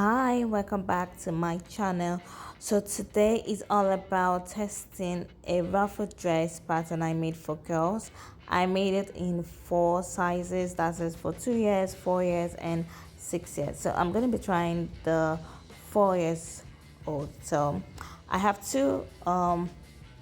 Hi, welcome back to my channel. So today is all about testing a ruffle dress pattern I made for girls. I made it in 4 sizes, that is for 2 years, 4 years and 6 years. So I'm going to be trying the 4 years old. So I have two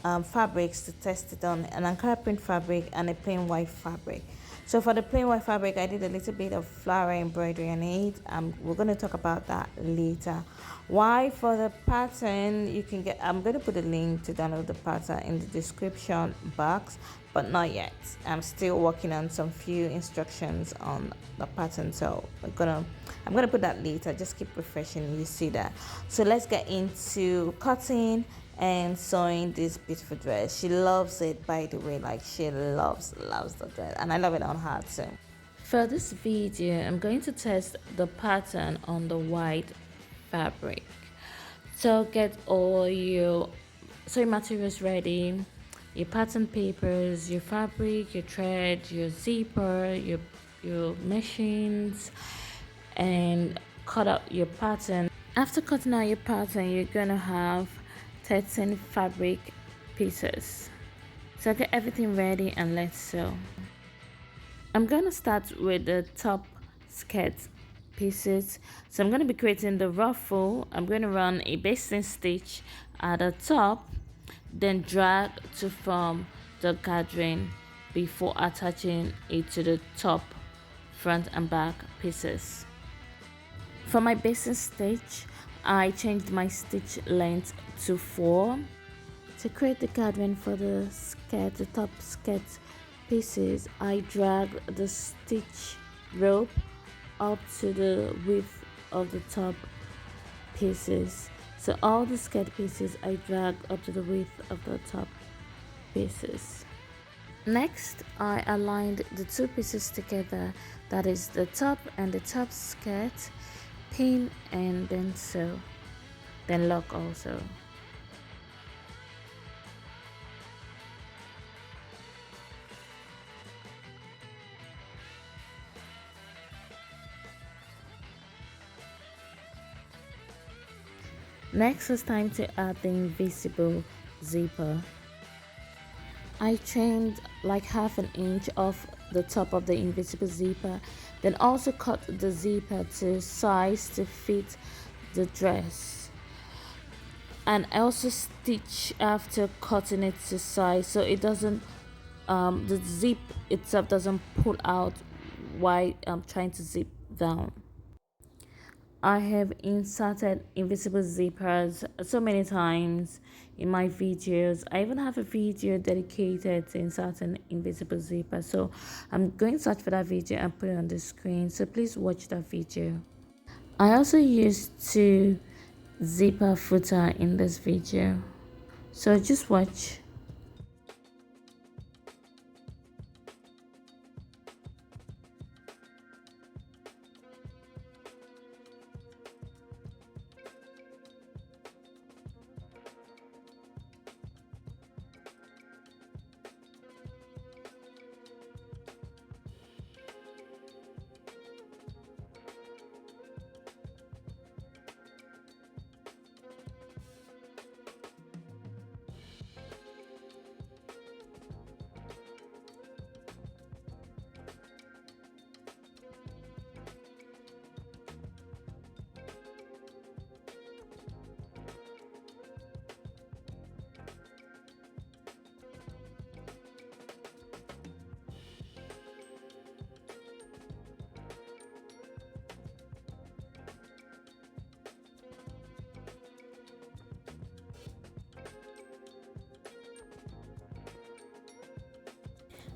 fabrics to test it on, an Ankara print fabric and a plain white fabric. So for the plain white fabric, I did a little bit of flower embroidery on it. We're going to talk about that later. Why for the pattern, you can get, I'm going to put a link to download the pattern in the description box, but not yet. I'm still working on some few instructions on the pattern, so I'm gonna put that later. Just keep refreshing, you see that. So let's get into cutting and sewing this beautiful dress. She loves it, by the way, like she loves the dress, and I love it on her too. For this video, I'm going to test the pattern on the white fabric. So get all your sewing materials ready, your pattern papers, your fabric, your thread, your zipper, your machines, and cut out your pattern. After cutting out your pattern, you're gonna have 13 fabric pieces. So get everything ready and let's sew. I'm gonna start with the top skirt pieces. So I'm gonna be creating the ruffle. I'm gonna run a basting stitch at the top, then drag to form the gathering before attaching it to the top, front and back pieces. For my basting stitch, I changed my stitch length to 4. To create the gathering for the skirt, the top skirt pieces, I drag the stitch rope up to the width of the top pieces. So all the skirt pieces I drag up to the width of the top pieces. Next, I aligned the two pieces together, that is the top and the top skirt, pin and then sew, then lock also. Next, it's time to add the invisible zipper. I trimmed like half an inch off the top of the invisible zipper, then also cut the zipper to size to fit the dress. And I also stitch after cutting it to size so it doesn't, the zip itself doesn't pull out while I'm trying to zip down. I have inserted invisible zippers so many times in my videos. I even have a video dedicated to inserting invisible zippers. So I'm going to search for that video and put it on the screen. So please watch that video. I also used two zipper footer in this video. So just watch.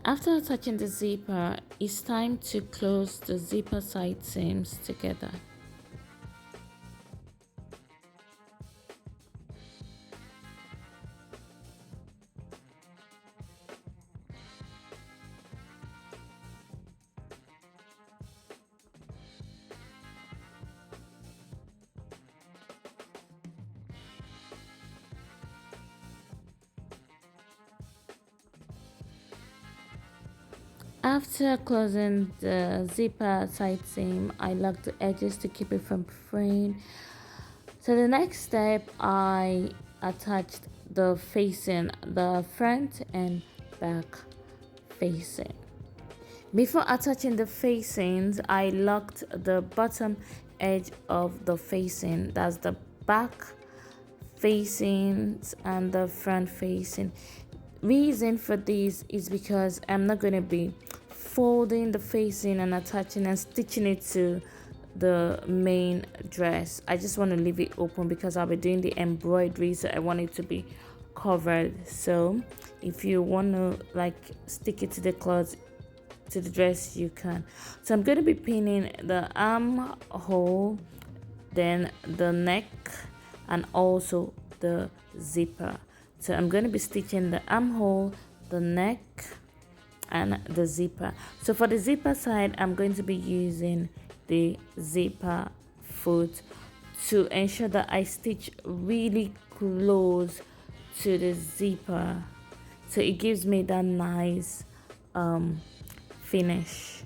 After attaching the zipper, it's time to close the zipper side seams together. After closing the zipper side seam, I lock the edges to keep it from fraying. So the next step, I attached the facing, the front and back facing. Before attaching the facings, I locked the bottom edge of the facing, that's the back facings and the front facing. Reason for this is because I'm not going to be folding the facing and attaching and stitching it to the main dress. I just want to leave it open because I'll be doing the embroidery, so I want it to be covered. So if you want to like stick it to the cloth, to the dress, you can. So I'm going to be pinning the armhole, then the neck, and also the zipper. So I'm going to be stitching the armhole, the neck, and the zipper. So for the zipper side, I'm going to be using the zipper foot to ensure that I stitch really close to the zipper, so it gives me that nice finish.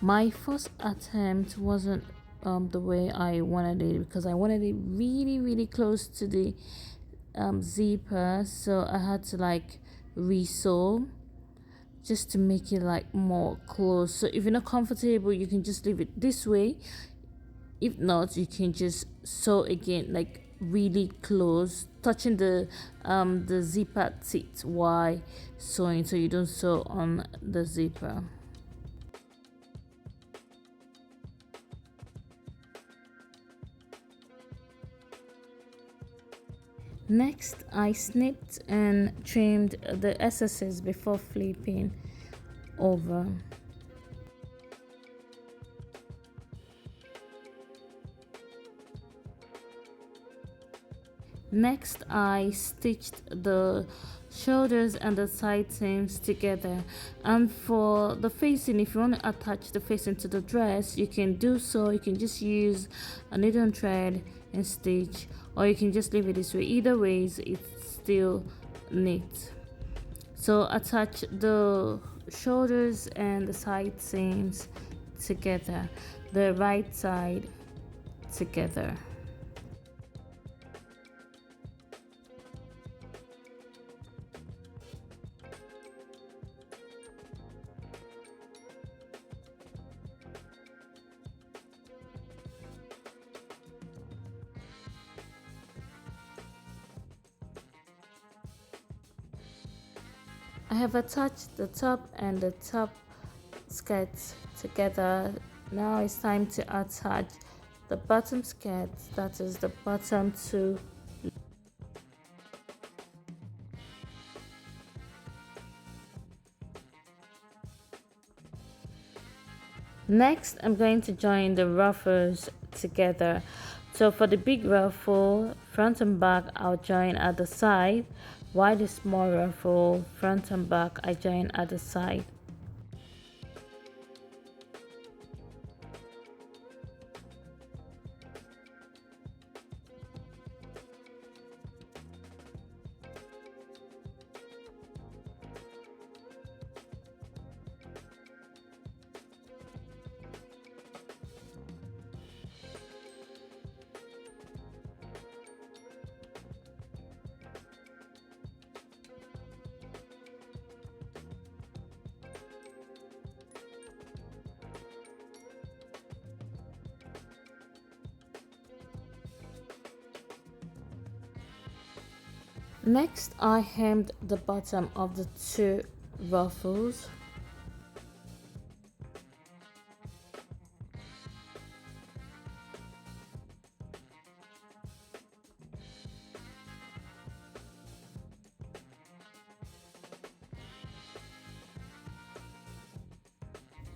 My first attempt wasn't the way I wanted it, because I wanted it really close to the zipper, so I had to like resew just to make it like more close. So if you're not comfortable, you can just leave it this way. If not, you can just sew again, like really close, touching the zipper teeth while sewing, so you don't sew on the zipper. Next, I snipped and trimmed the excesses before flipping over. Next, I stitched the shoulders and the side seams together. And for the facing, if you want to attach the facing to the dress, you can do so. You can just use a needle and thread and stitch, or you can just leave it this way. Either ways, it's still neat. So attach the shoulders and the side seams together, the right side together. I have attached the top and the top skirt together. Now it's time to attach the bottom skirt, that is the bottom two. Next, I'm going to join the ruffles together. So for the big ruffle, front and back, I'll join at the side, while the small ruffle, front and back, I join at the side. Next, I hemmed the bottom of the two ruffles.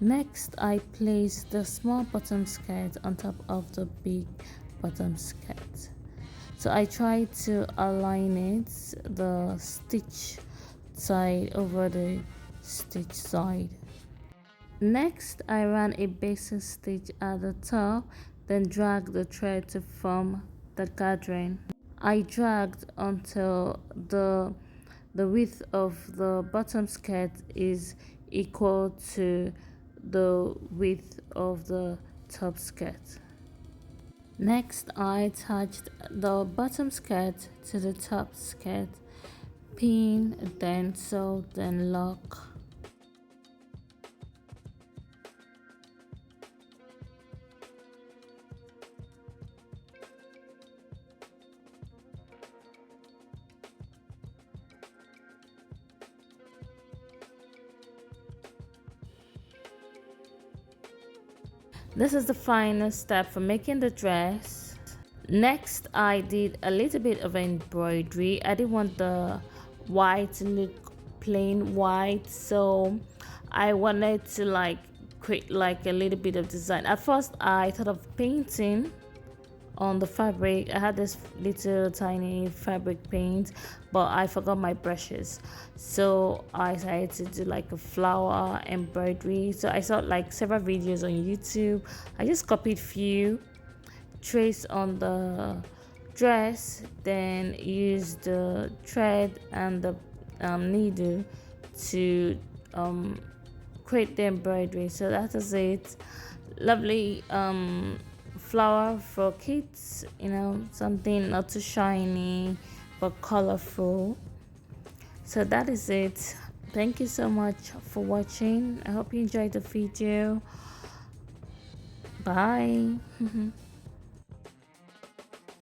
Next, I place the small bottom skirt on top of the big bottom skirt. So I try to align it, the stitch side over the stitch side. Next, I ran a basic stitch at the top then drag the thread to form the gathering. I dragged until the width of the bottom skirt is equal to the width of the top skirt. Next, I attached the bottom skirt to the top skirt, pin, then sew, then lock. This is the final step for making the dress. Next, I did a little bit of embroidery. I didn't want the white to look plain white, so I wanted to like create like a little bit of design. At first, I thought of painting on the fabric. I had this little tiny fabric paint, but I forgot my brushes, so I decided to do like a flower embroidery. So I saw like several videos on YouTube. I just copied few, traced on the dress, then used the thread and the needle to create the embroidery. So that is it. Lovely flower for kids, something not too shiny but colorful. So that is it. Thank you so much for watching. I hope you enjoyed the video. Bye.